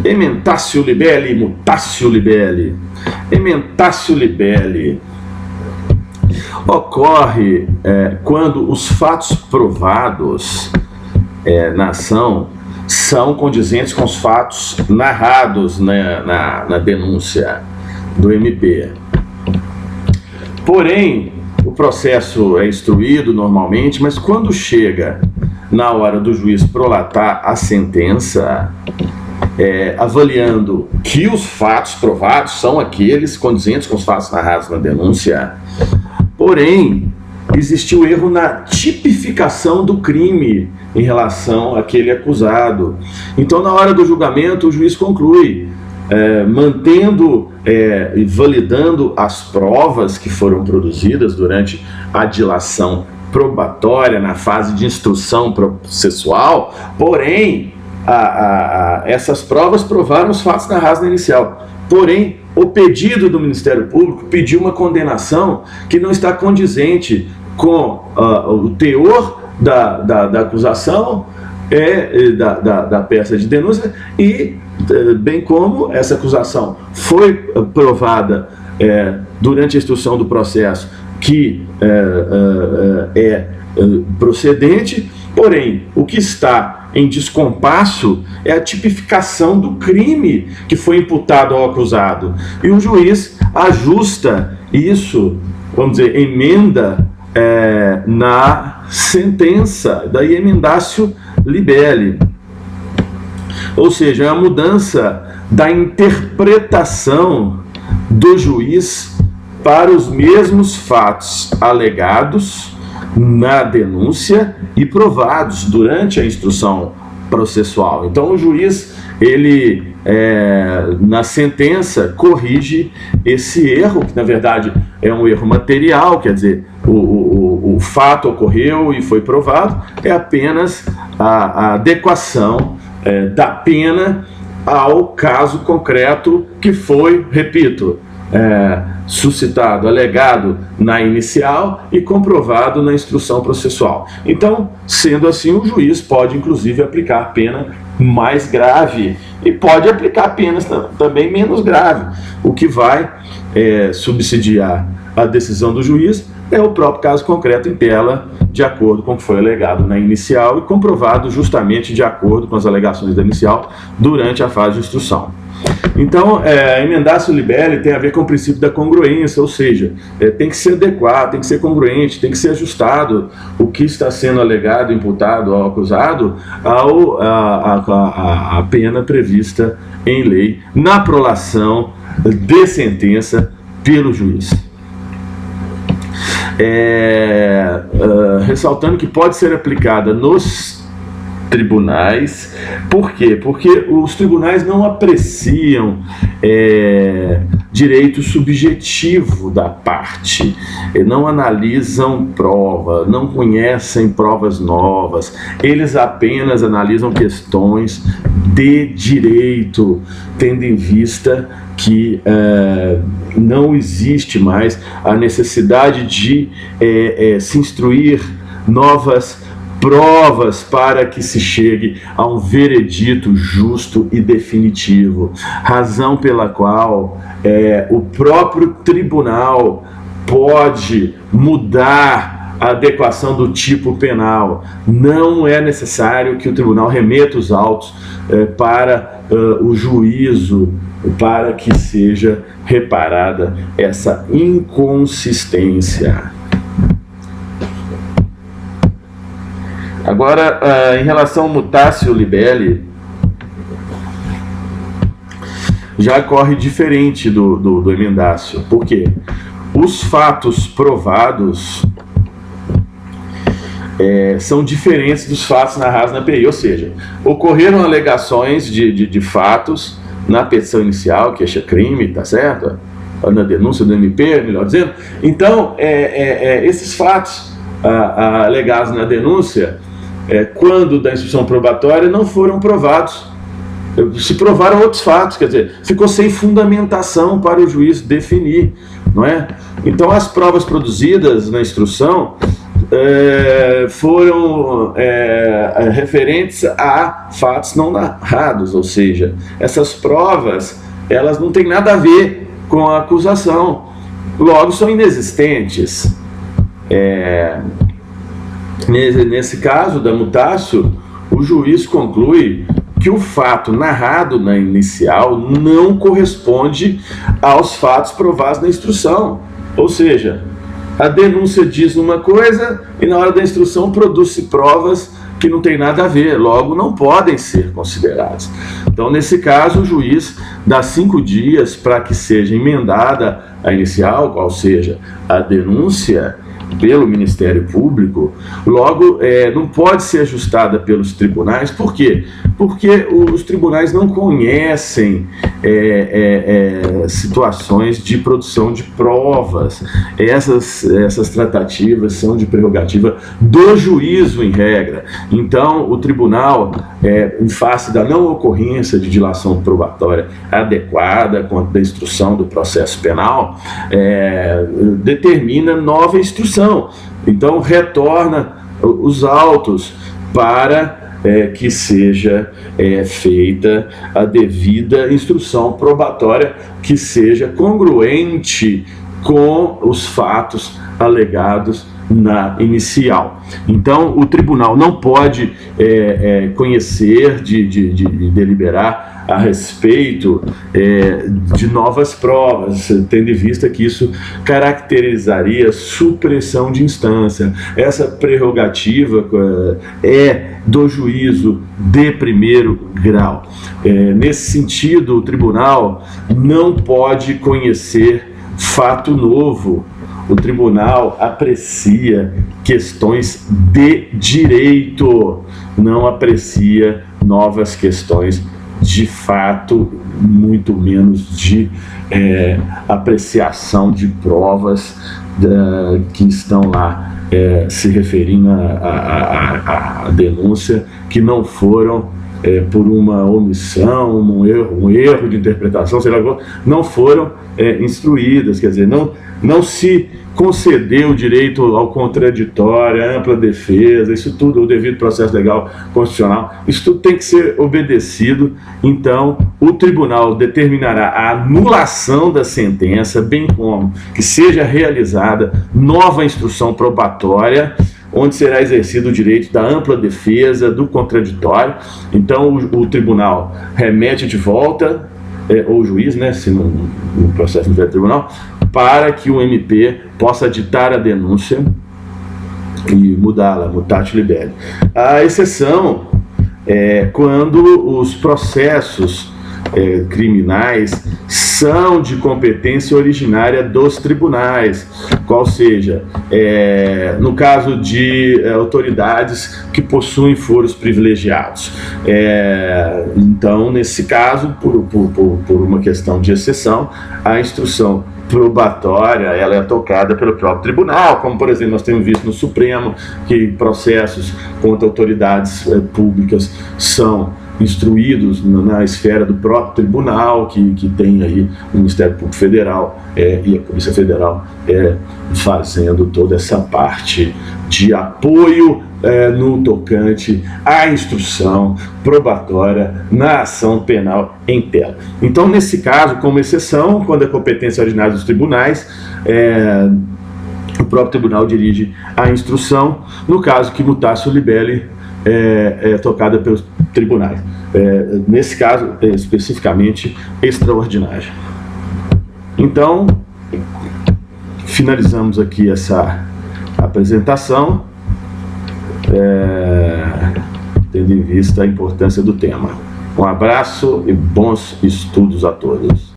Emendatio libelli, mutatio libelli. Emendatio libelli ocorre quando os fatos provados na ação são condizentes com os fatos narrados na denúncia do MP. Porém, o processo é instruído normalmente, mas quando chega na hora do juiz prolatar a sentença, avaliando que os fatos provados são aqueles condizentes com os fatos narrados na denúncia, porém, existiu erro na tipificação do crime em relação àquele acusado. Então, na hora do julgamento, o juiz conclui, mantendo e validando as provas que foram produzidas durante a dilação probatória, na fase de instrução processual, porém, essas provas provaram os fatos narrados na inicial. Porém, o pedido do Ministério Público pediu uma condenação que não está condizente com o teor da acusação da peça de denúncia e bem como essa acusação foi provada durante a instrução do processo que é procedente, porém, o que está em descompasso é a tipificação do crime que foi imputado ao acusado. E o juiz ajusta isso, vamos dizer, emenda na sentença, daí emendatio libelli. Ou seja, é a mudança da interpretação do juiz para os mesmos fatos alegados na denúncia e provados durante a instrução processual. Então o juiz, ele na sentença corrige esse erro, que na verdade é um erro material, quer dizer, o fato ocorreu e foi provado, é apenas a adequação da pena ao caso concreto que foi, repito, suscitado, alegado na inicial e comprovado na instrução processual. Então, sendo assim, o juiz pode inclusive aplicar a pena mais grave e pode aplicar penas também menos grave. O que vai subsidiar a decisão do juiz é o próprio caso concreto em tela, de acordo com o que foi alegado na inicial e comprovado justamente de acordo com as alegações da inicial durante a fase de instrução. Então, emendatio libelli tem a ver com o princípio da congruência, ou seja, tem que ser adequado, tem que ser congruente, tem que ser ajustado o que está sendo alegado, imputado ao acusado à pena prevista em lei na prolação de sentença pelo juiz. Ressaltando que pode ser aplicada nos tribunais. Por quê? Porque os tribunais não apreciam direito subjetivo da parte, não analisam prova, não conhecem provas novas, eles apenas analisam questões de direito, tendo em vista que não existe mais a necessidade de se instruir novas provas para que se chegue a um veredito justo e definitivo, razão pela qual o próprio tribunal pode mudar a adequação do tipo penal. Não é necessário que o tribunal remeta os autos para o juízo, para que seja reparada essa inconsistência. Agora, em relação ao mutatio libelli, já corre diferente do emendatio. Por quê? Os fatos provados são diferentes dos fatos narrados na PI, ou seja, ocorreram alegações de fatos na petição inicial, queixa-crime, tá certo? Na denúncia do MP, melhor dizendo. Então, esses fatos alegados na denúncia, quando da instrução probatória, não foram provados. Se provaram outros fatos, quer dizer, ficou sem fundamentação para o juiz definir, não é? Então, as provas produzidas na instrução foram referentes a fatos não narrados, ou seja, essas provas elas não têm nada a ver com a acusação, logo são inexistentes. Nesse caso da mutácio, o juiz conclui que o fato narrado na inicial não corresponde aos fatos provados na instrução, ou seja, a denúncia diz uma coisa e na hora da instrução produz-se provas que não tem nada a ver, logo não podem ser consideradas. Então, nesse caso, o juiz dá 5 dias para que seja emendada a inicial, qual seja a denúncia pelo Ministério Público, logo não pode ser ajustada pelos tribunais. Por quê? Porque os tribunais não conhecem situações de produção de provas. Essas tratativas são de prerrogativa do juízo em regra. Então, o tribunal, em face da não ocorrência de dilação probatória adequada quanto da instrução do processo penal, determina nova instrução. Então, retorna os autos para que seja feita a devida instrução probatória, que seja congruente com os fatos alegados na inicial. Então, o tribunal não pode conhecer, de deliberar a respeito de novas provas, tendo em vista que isso caracterizaria supressão de instância. Essa prerrogativa é do juízo de primeiro grau. Nesse sentido, o tribunal não pode conhecer fato novo. O tribunal aprecia questões de direito, não aprecia novas questões de fato, muito menos de apreciação de provas que estão lá se referindo à denúncia, que não foram por uma omissão, um erro de interpretação, sei lá, não foram instruídas, quer dizer, não se concedeu o direito ao contraditório, à ampla defesa, isso tudo, o devido processo legal constitucional, isso tudo tem que ser obedecido. Então, o tribunal determinará a anulação da sentença, bem como que seja realizada nova instrução probatória, onde será exercido o direito da ampla defesa, do contraditório. Então, o tribunal remete de volta, ou o juiz, se no processo do tribunal, para que o MP possa ditar a denúncia e mudá-la, mutatio libelli. A exceção é quando os processos criminais são de competência originária dos tribunais, qual seja, no caso de autoridades que possuem foros privilegiados. Então, nesse caso, por uma questão de exceção, a instrução probatória ela é tocada pelo próprio tribunal, como por exemplo nós temos visto no Supremo que processos contra autoridades públicas são instruídos na esfera do próprio tribunal, que tem aí o Ministério Público Federal e a Polícia Federal fazendo toda essa parte de apoio no tocante à instrução probatória na ação penal em tela. Então, nesse caso, como exceção, quando a competência originária dos tribunais, o próprio tribunal dirige a instrução, no caso que mutatio libelli é tocada pelos tribunais. Nesse caso, especificamente, extraordinário. Então, finalizamos aqui essa apresentação, tendo em vista a importância do tema. Um abraço e bons estudos a todos.